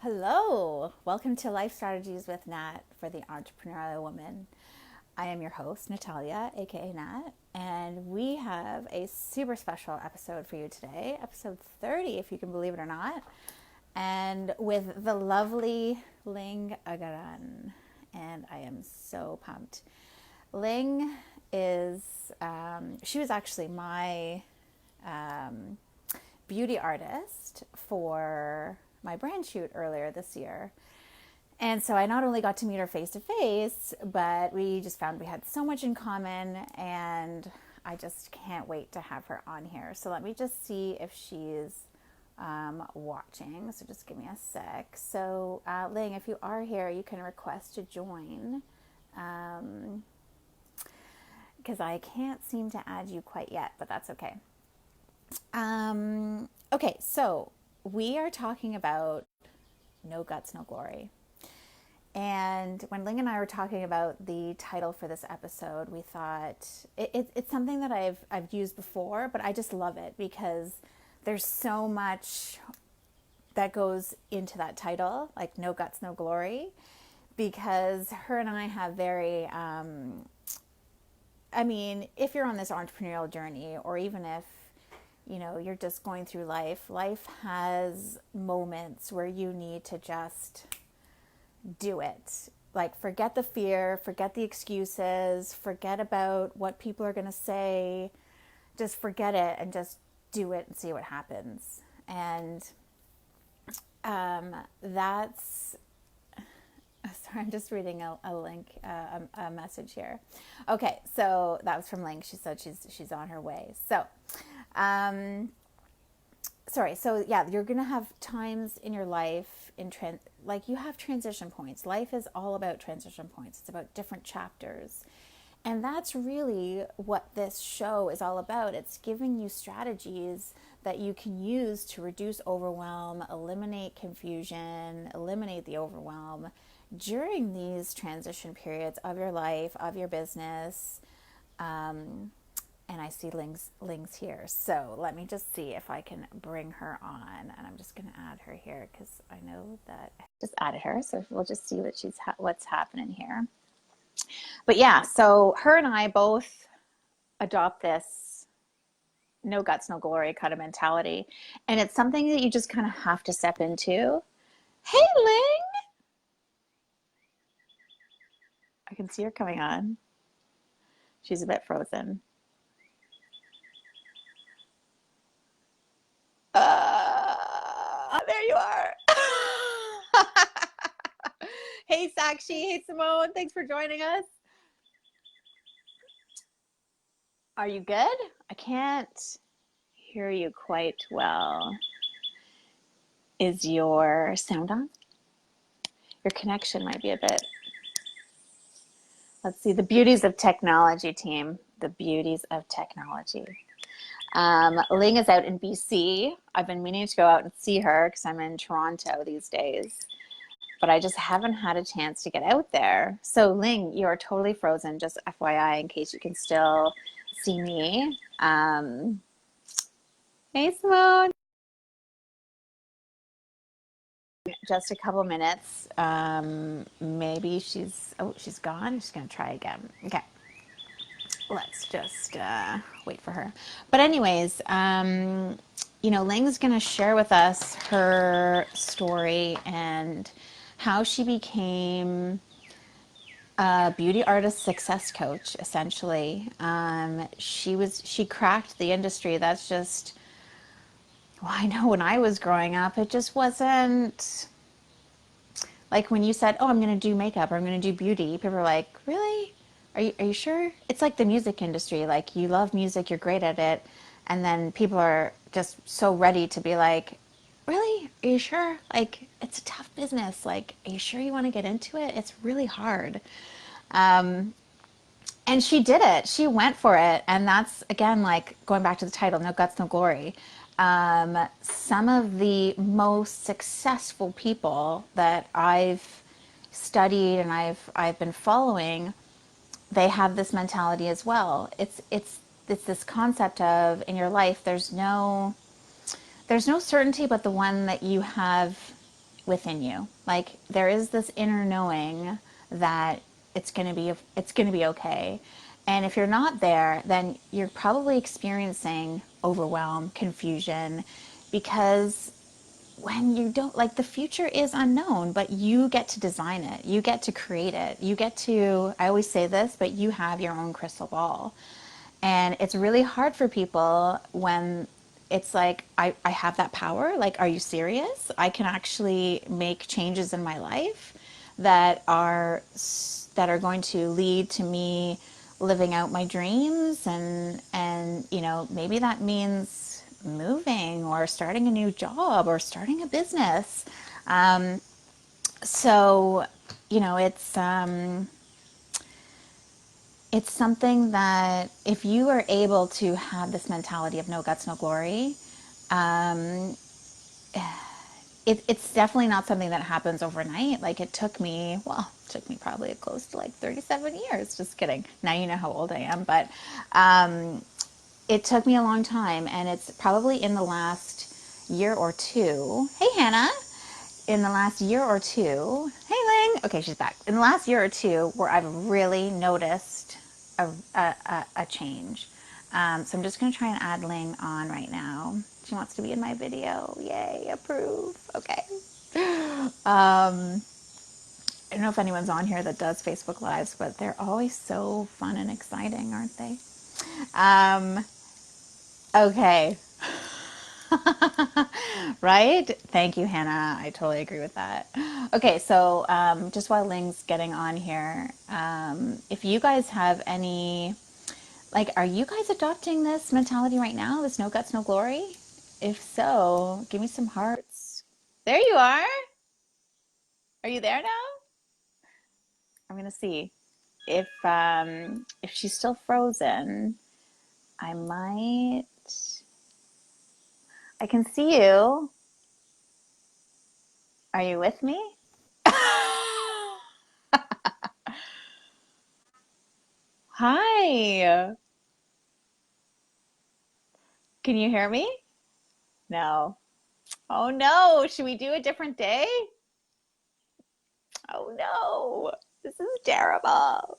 Hello, welcome to Life Strategies with Nat for the Entrepreneurial Woman. I am your host, Natalia, aka Nat, and we have a super special episode for you today, episode 30, if you can believe it or not, and with the lovely Ling Agaran. And I am so pumped. Ling she was actually my beauty artist for my brand shoot earlier this year. And so I not only got to meet her face to face, but we just found we had so much in common, and I just can't wait to have her on here. So let me just see if she's watching. So just give me a sec. So Ling, if you are here, you can request to join because I can't seem to add you quite yet, but that's okay. Okay, so we are talking about no guts, no glory. And when Ling and I were talking about the title for this episode, we thought it's something that I've used before, but I just love it because there's so much that goes into that title, like no guts, no glory, because her and I have very, if you're on this entrepreneurial journey, or even if you're just going through life has moments where you need to just do it. Like, forget the fear, forget the excuses, forget about what people are going to say. Just forget it and just do it and see what happens. And that's... Sorry, I'm just reading a link, a message here. Okay, so that was from Ling. She said she's on her way. So... you're going to have times in your life you have transition points. Life is all about transition points. It's about different chapters. And that's really what this show is all about. It's giving you strategies that you can use to reduce overwhelm, eliminate confusion, eliminate the overwhelm during these transition periods of your life, of your business. And I see Ling's here. So let me just see if I can bring her on. And I'm just going to add her here because I know that I just added her. So we'll just see what's happening here. But yeah, so her and I both adopt this no guts, no glory kind of mentality. And it's something that you just kind of have to step into. Hey, Ling! I can see her coming on. She's a bit frozen. There you are. Hey, Sakshi. Hey, Simone. Thanks for joining us. Are you good? I can't hear you quite well. Is your sound on? Your connection might be a bit... Let's see. The beauties of technology, team. The beauties of technology. Ling is out in BC. I've been meaning to go out and see her because I'm in Toronto these days, but I just haven't had a chance to get out there. So Ling, you are totally frozen, just FYI, in case you can still see me. Hey, Simone. Just a couple minutes. Maybe she's gone. She's going to try again. Okay. Let's just wait for her. But anyways, Ling's going to share with us her story and how she became a beauty artist success coach, essentially. She cracked the industry. That's just, well, I know when I was growing up, it just wasn't like when you said, oh, I'm going to do makeup or I'm going to do beauty. People were like, really? Are you sure? It's like the music industry. Like, you love music, you're great at it. And then people are just so ready to be like, really? Are you sure? Like, it's a tough business. Like, are you sure you want to get into it? It's really hard. And she did it. She went for it. And that's, again, like going back to the title, No Guts, No Glory. Some of the most successful people that I've studied and I've been following, they have this mentality as well. It's this concept of, in your life, there's no certainty but the one that you have within you. Like there is this inner knowing that it's going to be okay. And if you're not there, then you're probably experiencing overwhelm, confusion, because when you don't, like, the future is unknown, but you get to design it, you get to create it, you get to, I always say this, but you have your own crystal ball. And it's really hard for people when it's like, I have that power. Like, are you serious? I can actually make changes in my life that are going to lead to me living out my dreams, and you know, maybe that means moving or starting a new job or starting a business. So you know, it's something that if you are able to have this mentality of no guts, no glory, it's definitely not something that happens overnight. Like it took me, well, it took me probably close to like 37 years. Just kidding. Now you know how old I am, but it took me a long time. And it's probably in the last year or two. Hey, Hannah. In the last year or two, hey Ling, okay, she's back. In the last year or two, where I've really noticed a change. So I'm just gonna try and add Ling on right now. She wants to be in my video. Yay, approve. Okay. I don't know if anyone's on here that does Facebook Lives, but they're always so fun and exciting, aren't they? Um, okay. Right? Thank you, Hannah. I totally agree with that. Okay, so just while Ling's getting on here, if you guys have any, like, are you guys adopting this mentality right now? This no guts, no glory? If so, give me some hearts. There you are. Are you there now? I'm gonna see if she's still frozen. I might. I can see you. Are you with me? Hi. Can you hear me? No. Oh no. Should we do a different day? Oh no. This is terrible.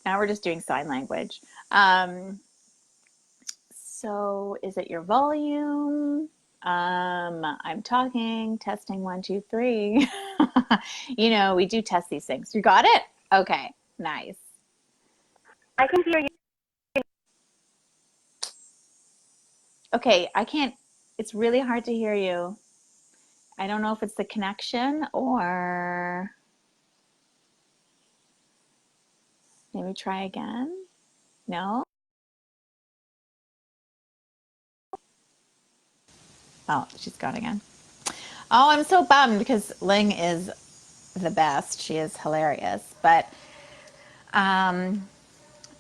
Now we're just doing sign language. So is it your volume? I'm talking, testing one, two, three. You know, we do test these things. You got it? Okay, nice. I can hear you. Okay, I can't, it's really hard to hear you. I don't know if it's the connection or maybe try again. No? Oh, she's gone again. Oh, I'm so bummed because Ling is the best. She is hilarious. But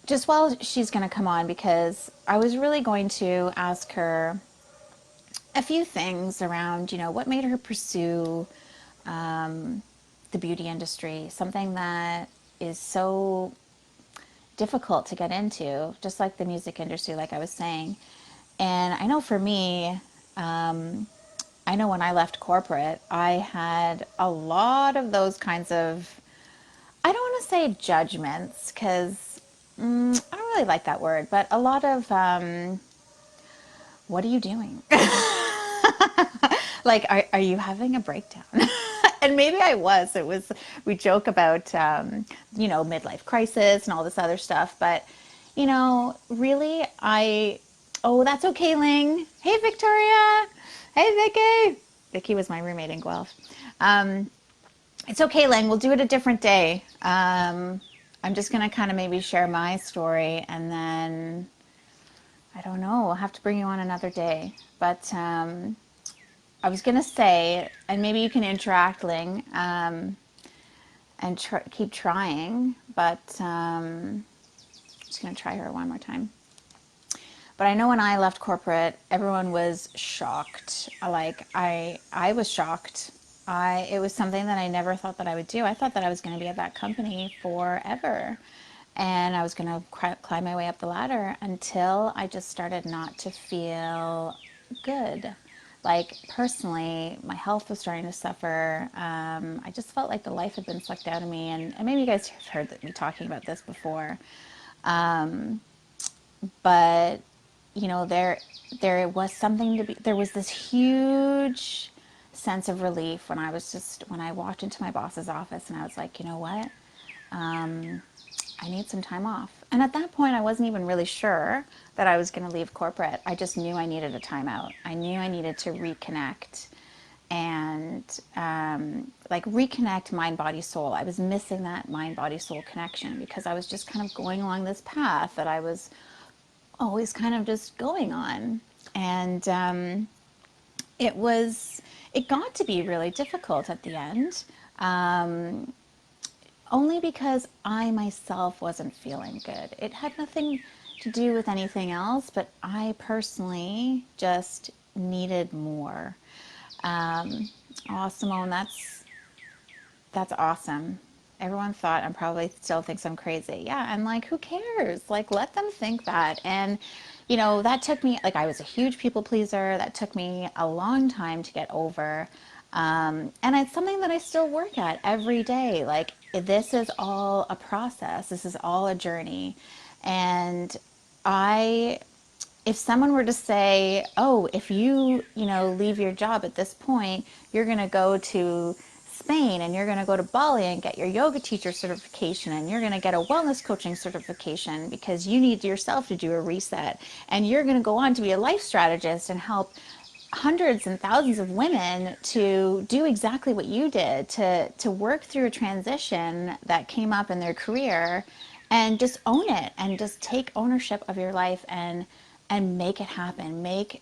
just while she's going to come on, because I was really going to ask her a few things around, you know, what made her pursue the beauty industry, something that is so difficult to get into, just like the music industry, like I was saying. And I know for me, I know when I left corporate, I had a lot of those kinds of, I don't want to say judgments, because I don't really like that word, but a lot of, what are you doing? Like, are you having a breakdown? And maybe I was. It was, we joke about, you know, midlife crisis and all this other stuff. But, you know, really, oh, that's okay, Ling. Hey, Victoria. Hey, Vicky. Vicky was my roommate in Guelph. It's okay, Ling. We'll do it a different day. I'm just going to kind of maybe share my story, and then I don't know. We'll have to bring you on another day. But I was going to say, and maybe you can interact, Ling, and keep trying. But just going to try her one more time. But I know when I left corporate, everyone was shocked. Like I was shocked. It was something that I never thought that I would do. I thought that I was going to be at that company forever, and I was going to climb my way up the ladder until I just started not to feel good. Like personally, my health was starting to suffer. I just felt like the life had been sucked out of me, and maybe you guys have heard me talking about this before. But there was something to be. There was this huge sense of relief when I walked into my boss's office, and I was like, you know what? I need some time off. And at that point, I wasn't even really sure that I was going to leave corporate. I just knew I needed a timeout. I knew I needed to reconnect and like reconnect mind, body, soul. I was missing that mind, body, soul connection because I was just kind of going along this path that I was always kind of just going on. And it was, it got to be really difficult at the end. Only because I myself wasn't feeling good. It had nothing to do with anything else, but I personally just needed more. Oh, Simone, that's awesome. Everyone thought I'm probably still thinks I'm crazy. Yeah, and like, who cares? Like, let them think that. And, that took me, like, I was a huge people pleaser. That took me a long time to get over. And it's something that I still work at every day. Like, this is all a process, this is all a journey. And I if someone were to say, "Oh, if leave your job at this point, you're going to go to Spain and you're going to go to Bali and get your yoga teacher certification and you're going to get a wellness coaching certification because you need yourself to do a reset and you're going to go on to be a life strategist and help hundreds and thousands of women to do exactly what you did, to work through a transition that came up in their career and just own it and just take ownership of your life and make it happen. Make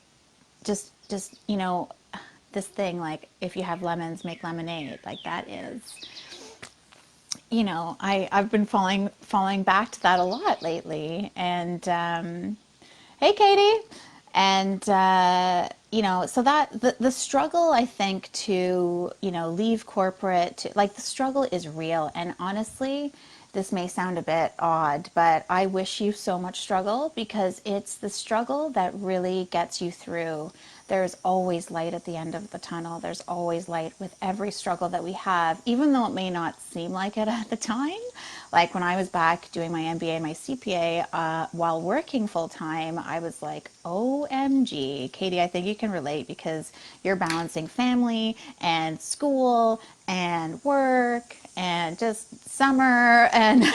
just this thing, like, if you have lemons, make lemonade. Like, that is, I've been falling back to that a lot lately. And hey, Katie. And so that the struggle, I think, to leave corporate, like, the struggle is real. And honestly, this may sound a bit odd, but I wish you so much struggle, because it's the struggle that really gets you through. There's always light at the end of the tunnel. There's always light with every struggle that we have, even though it may not seem like it at the time. Like, when I was back doing my MBA and my CPA while working full time, I was like, OMG. Katie, I think you can relate, because you're balancing family and school and work and just summer and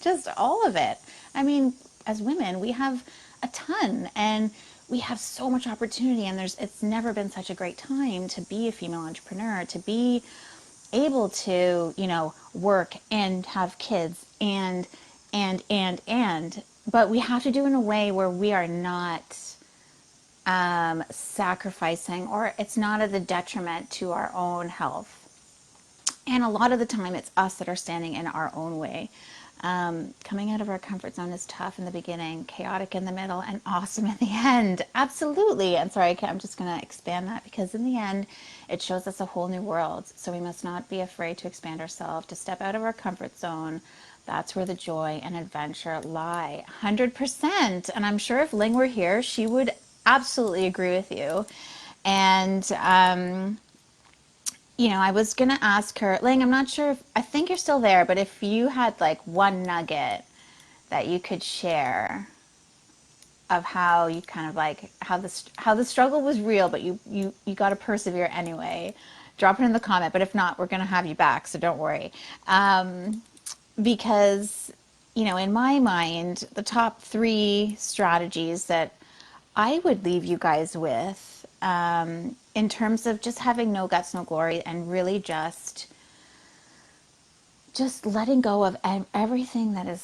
just all of it. I mean, as women, we have a ton, and we have so much opportunity, and it's never been such a great time to be a female entrepreneur, to be able to, work and have kids and but we have to do it in a way where we are not sacrificing, or it's not at the detriment to our own health. And a lot of the time, it's us that are standing in our own way. Coming out of our comfort zone is tough in the beginning, chaotic in the middle, and awesome in the end. Absolutely. And sorry, I'm just going to expand that, because in the end, it shows us a whole new world. So we must not be afraid to expand ourselves, to step out of our comfort zone. That's where the joy and adventure lie. 100%. And I'm sure if Ling were here, she would absolutely agree with you. And I was going to ask her, Ling, I'm not sure I think you're still there, but if you had like one nugget that you could share of how you kind of like, how the struggle was real, but you got to persevere anyway, drop it in the comment. But if not, we're going to have you back, so don't worry. Because, in my mind, the top 3 strategies that I would leave you guys with, in terms of just having no guts, no glory, and really just letting go of everything that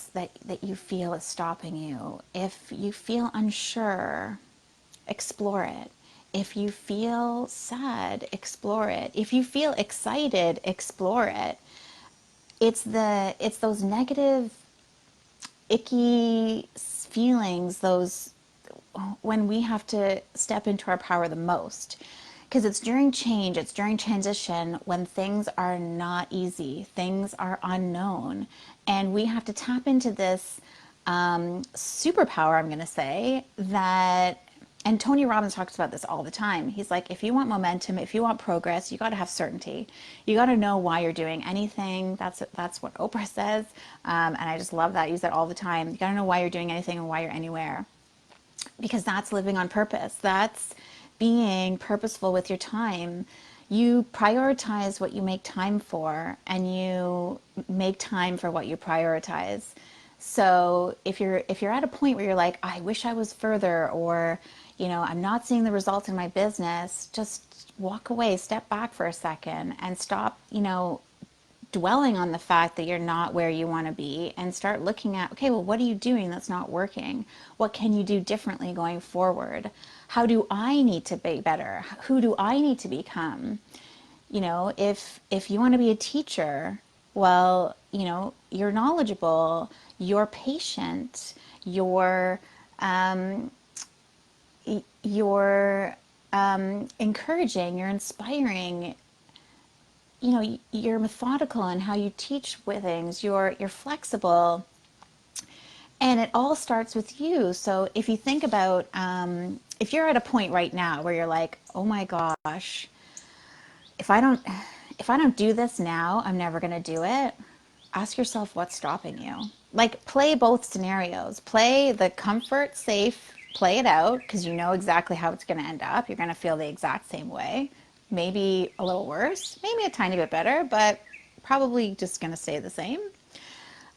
you feel is stopping you. If you feel unsure, explore it. If you feel sad, explore it. If you feel excited, explore it. It's those negative, icky feelings, those when we have to step into our power the most. Because it's during change, it's during transition, when things are not easy, things are unknown. And we have to tap into this superpower, I'm going to say, that And Tony Robbins talks about this all the time. He's like, if you want momentum, if you want progress, you got to have certainty. You got to know why you're doing anything. That's what Oprah says, and I just love that. I use that all the time. You got to know why you're doing anything and why you're anywhere, because that's living on purpose. That's being purposeful with your time. You prioritize what you make time for, and you make time for what you prioritize. So if you're at a point where you're like, I wish I was further, or I'm not seeing the results in my business, just walk away, step back for a second, and stop, dwelling on the fact that you're not where you want to be, and start looking at, okay, well, what are you doing that's not working? What can you do differently going forward? How do I need to be better? Who do I need to become? If you want to be a teacher, well, you're knowledgeable, you're patient, um, you're encouraging, you're inspiring, you're methodical in how you teach with things, you're flexible, and it all starts with you. So if you think about, if you're at a point right now where you're like, oh my gosh, if I don't if I don't do this now, I'm never going to do it. Ask yourself what's stopping you. Like, play both scenarios. Play the comfort, safe, play it out, because you know exactly how it's going to end up. You're going to feel the exact same way. Maybe a little worse, maybe a tiny bit better, but probably just going to stay the same.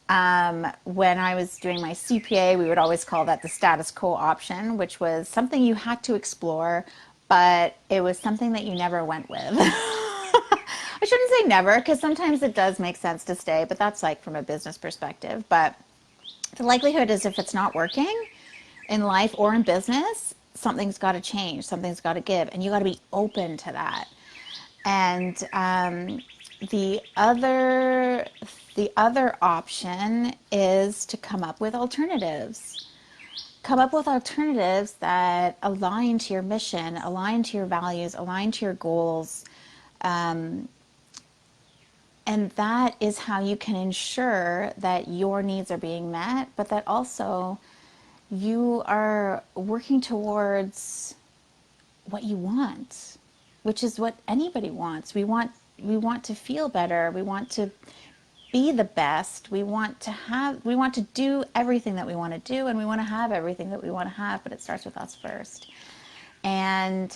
When I was doing my CPA, we would always call that the status quo option, which was something you had to explore, but it was something that you never went with. I shouldn't say never, because sometimes it does make sense to stay, but that's like from a business perspective. But the likelihood is, if it's not working in life or in business, something's got to change, something's got to give, and you got to be open to that. And the other the other option is to come up with alternatives. Come up with alternatives that align to your mission, align to your values, align to your goals. And that is how you can ensure that your needs are being met, but that also you are working towards what you want, which is what anybody wants. We want to feel better. We want to be the best. We want to do everything that we want to do, and we want to have everything that we want to have, but it starts with us first. And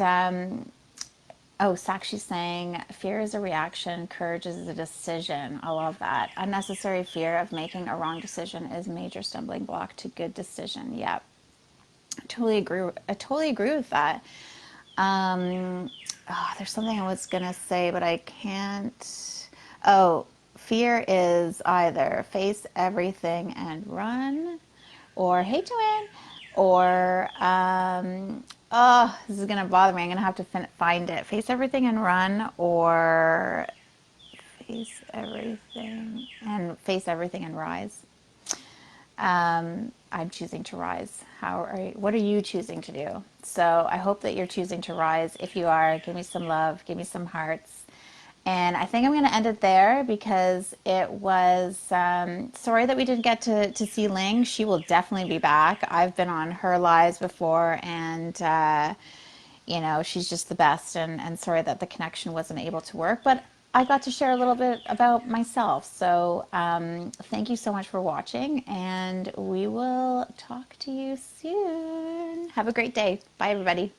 oh, Sakshi's saying, fear is a reaction, courage is a decision. I love that. Unnecessary fear of making a wrong decision is a major stumbling block to good decision. Yep. I totally agree with that. There's something I was gonna say, but I can't. Oh, fear is either face everything and run, or hey, Joanne, or oh, this is gonna bother me. I'm gonna have to find it. Face everything and run, or face everything and rise. I'm choosing to rise. What are you choosing to do? So I hope that you're choosing to rise. If you are, give me some love, give me some hearts. And I think I'm going to end it there, because it was, sorry that we didn't get to see Ling. She will definitely be back. I've been on her lives before, and she's just the best, and sorry that the connection wasn't able to work, but I got to share a little bit about myself. So thank you so much for watching, and we will talk to you soon. Have a great day. Bye, everybody.